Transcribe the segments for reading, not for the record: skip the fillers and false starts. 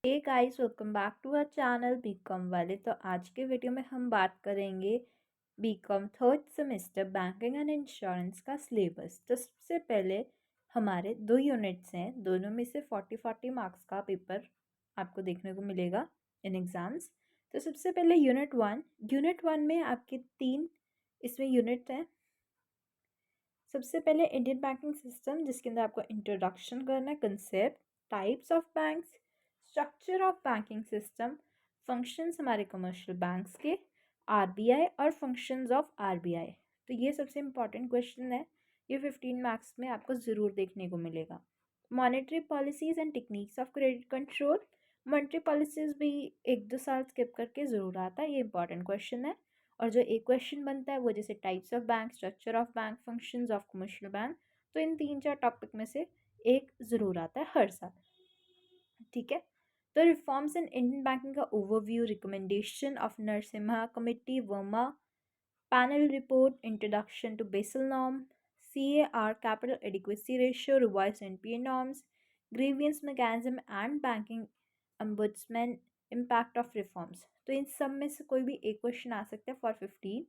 Hey guys, welcome back to our channel BCom वाले। तो आज के वीडियो में हम बात करेंगे BCom third semester banking and insurance का सिलेबस। तो सबसे पहले हमारे दो यूनिट्स हैं, दोनों में से 40-40 मार्क्स का पेपर आपको देखने को मिलेगा इन एग्ज़ाम्स। तो सबसे पहले यूनिट वन में आपके 3 इसमें यूनिट हैं। सबसे पहले इंडियन बैंकिंग सिस्टम, जिसके अंदर आपको इंट्रोडक्शन करना है, concept, types of banks, structure of banking system, functions हमारे कमर्शियल बैंक्स के, आरबीआई और फंक्शंस ऑफ आरबीआई। तो ये सबसे इम्पॉर्टेंट क्वेश्चन है, ये 15 मार्क्स में आपको ज़रूर देखने को मिलेगा। Monetary policies and techniques of credit control, monetary policies भी 1-2 साल स्किप करके ज़रूर आता है, ये इंपॉर्टेंट क्वेश्चन है। और जो एक क्वेश्चन बनता है वो जैसे types of bank, structure of bank, functions of commercial bank, तो इन 3-4 टॉपिक में से एक ज़रूर आता है हर साल। ठीक है, तो रिफॉर्म्स इन इंडियन बैंकिंग का overview, recommendation of Narasimham committee, Verma panel report, introduction to Basel norm, CAR capital adequacy ratio, revise NPA norms, grievance mechanism and banking ombudsman, impact of reforms. तो इन सब में से कोई भी एक क्वेश्चन आ सकता है फॉर 15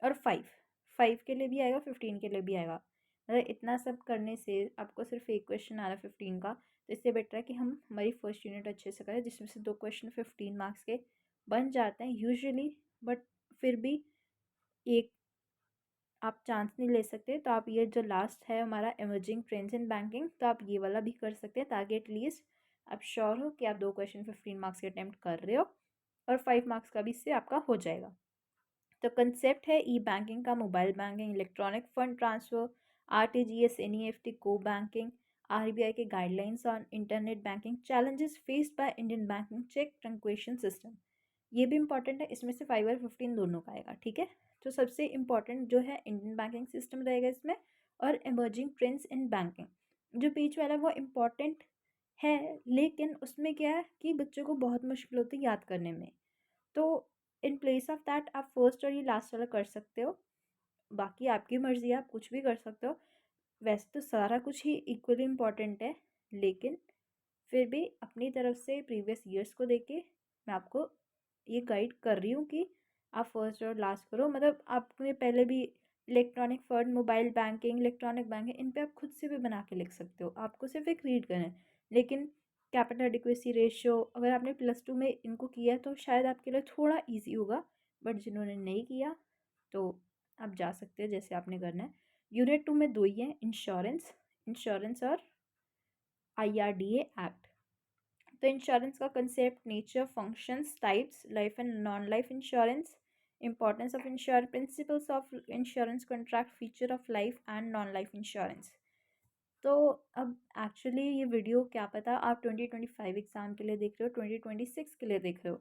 और 5 के लिए भी आएगा, 15 के लिए भी आएगा। मतलब इतना सब करने से आपको सिर्फ एक क्वेश्चन आ रहा है 15 का, तो इससे बेटर है कि हम हमारी फर्स्ट यूनिट अच्छे से करें, जिसमें से 2 क्वेश्चन 15 मार्क्स के बन जाते हैं यूजुअली। बट फिर भी एक आप चांस नहीं ले सकते, तो आप ये जो लास्ट है हमारा इमर्जिंग ट्रेंड्स इन बैंकिंग, तो आप ये वाला भी कर सकते हैं, ताकि एटलीस्ट आप श्योर हो कि आप 2 क्वेश्चन 15 मार्क्स के अटैम्प्ट कर रहे हो और 5 मार्क्स का भी इससे आपका हो जाएगा। तो कंसेप्ट है ई बैंकिंग का, mobile banking, electronic fund transfer, RTGS, NEFT, core banking, RBI के guidelines on internet banking, challenges faced by Indian banking, cheque truncation system. ये भी इंपॉर्टेंट है, इसमें से 5 और 15 दोनों का आएगा। ठीक है, तो सबसे इम्पॉर्टेंट जो है इंडियन बैंकिंग सिस्टम रहेगा इसमें, और इमर्जिंग ट्रेंड्स इन बैंकिंग। जो बीच वाला वो इम्पॉर्टेंट है, लेकिन उसमें क्या है कि बच्चों को बहुत मुश्किल होती है याद करने में। तो इन प्लेस ऑफ दैट आप फर्स्ट और ये लास्ट वाला कर सकते हो, बाकी आपकी मर्ज़ी है, आप कुछ भी कर सकते हो। वैसे तो सारा कुछ ही इक्वली इम्पॉर्टेंट है, लेकिन फिर भी अपनी तरफ से प्रीवियस ईयर्स को देख के मैं आपको ये गाइड कर रही हूँ कि आप फर्स्ट और लास्ट करो। मतलब आपने पहले भी electronic fund, mobile banking, electronic banking, इन पे आप खुद से भी बना के लिख सकते हो, आपको सिर्फ एक रीड करना है। लेकिन कैपिटल एडिक्वेसी रेशियो अगर आपने +2 में इनको किया है तो शायद आपके लिए थोड़ा ईजी होगा, बट जिन्होंने नहीं किया तो आप जा सकते हो जैसे आपने करना है। यूनिट 2 में 2 ही हैं, इंश्योरेंस इंश्योरेंस और IRDA एक्ट। तो इंश्योरेंस का concept, nature, functions, types, life and non life insurance, importance of insurance, principles of insurance contract, feature of life and non life insurance. तो अब एक्चुअली ये वीडियो क्या पता आप 2025 एग्ज़ाम के लिए देख रहे हो, 2026 के लिए देख रहे हो,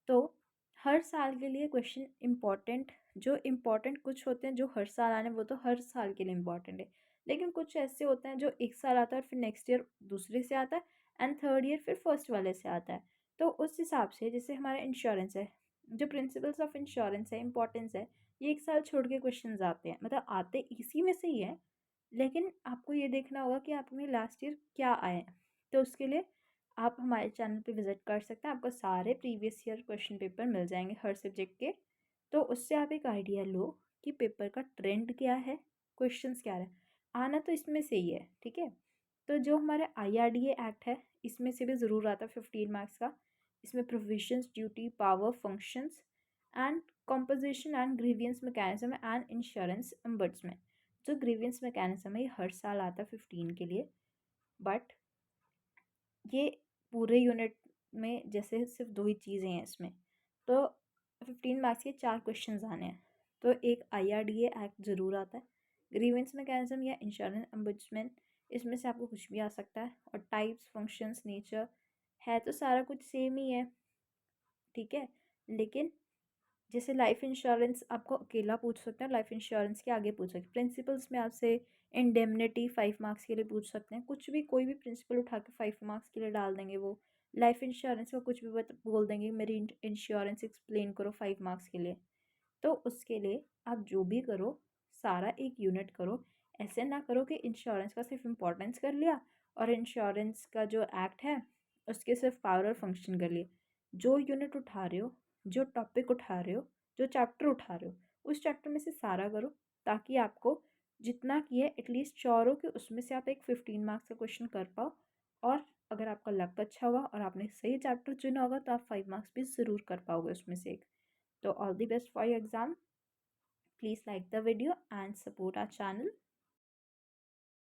तो हर साल के लिए क्वेश्चन इम्पॉर्टेंट, जो इम्पॉर्टेंट कुछ होते हैं जो हर साल आने, वो तो हर साल के लिए इम्पॉर्टेंट है। लेकिन कुछ ऐसे होते हैं जो एक साल आता है और फिर नेक्स्ट ईयर दूसरे से आता है, एंड थर्ड ईयर फिर फर्स्ट वाले से आता है। तो उस हिसाब से जैसे हमारा इंश्योरेंस है, जो प्रिंसिपल्स ऑफ इंश्योरेंस है, इंपॉर्टेंस है, ये एक साल छोड़ के क्वेश्चन आते हैं, मतलब आते इसी में से ही है, लेकिन आपको ये देखना होगा कि आपने लास्ट ईयर क्या आए हैं। तो उसके लिए आप हमारे चैनल पे विज़िट कर सकते हैं, आपको सारे प्रीवियस ईयर क्वेश्चन पेपर मिल जाएंगे हर सब्जेक्ट के। तो उससे आप एक आइडिया लो कि पेपर का ट्रेंड क्या है, क्वेश्चंस क्या है। आना तो इसमें से ही है, ठीक है। तो जो हमारा IRDA एक्ट है, इसमें से भी ज़रूर आता है 15 मार्क्स का। इसमें provisions, duty, power, functions and composition and grievance mechanism and insurance ombudsman. जो ग्रीवियंस मैकेनिज्म है ये हर साल आता है 15 के लिए, बट ये पूरे यूनिट में जैसे सिर्फ 2 ही चीज़ें हैं इसमें, तो 15 मार्क्स के 4 क्वेश्चंस आने हैं। तो एक IRDA एक्ट ज़रूर आता है, ग्रीवेंस मैकेनिज्म या इंश्योरेंस अम्बुड्समैन, इसमें से आपको कुछ भी आ सकता है, और टाइप्स, फंक्शंस, नेचर, है तो सारा कुछ सेम ही है, ठीक है। लेकिन जैसे लाइफ इंश्योरेंस आपको अकेला पूछ सकते हैं, लाइफ इंश्योरेंस के आगे पूछ सकते हैं। प्रिंसिपल्स में आपसे इंडेमनिटी 5 मार्क्स के लिए पूछ सकते हैं, कुछ भी कोई भी प्रिंसिपल उठा के 5 मार्क्स के लिए डाल देंगे वो। लाइफ इंश्योरेंस का कुछ भी बोल देंगे, मेरी इंश्योरेंस एक्सप्लेन करो 5 मार्क्स के लिए। तो उसके लिए आप जो भी करो सारा एक यूनिट करो। ऐसे ना करो कि इंश्योरेंस का सिर्फ इम्पोर्टेंस कर लिया और इंश्योरेंस का जो एक्ट है उसके सिर्फ पावर और फंक्शन कर लिए। जो यूनिट उठा रहे हो, जो टॉपिक उठा रहे हो, जो चैप्टर उठा रहे हो, उस चैप्टर में से सारा करो, ताकि आपको जितना किए एटलीस्ट श्योर हो कि उसमें से आप एक 15 मार्क्स का क्वेश्चन कर पाओ। और अगर आपका लक अच्छा हुआ और आपने सही चैप्टर चुना होगा तो आप 5 मार्क्स भी ज़रूर कर पाओगे उसमें से एक। तो all the best for your exam. Please like the video and support our channel.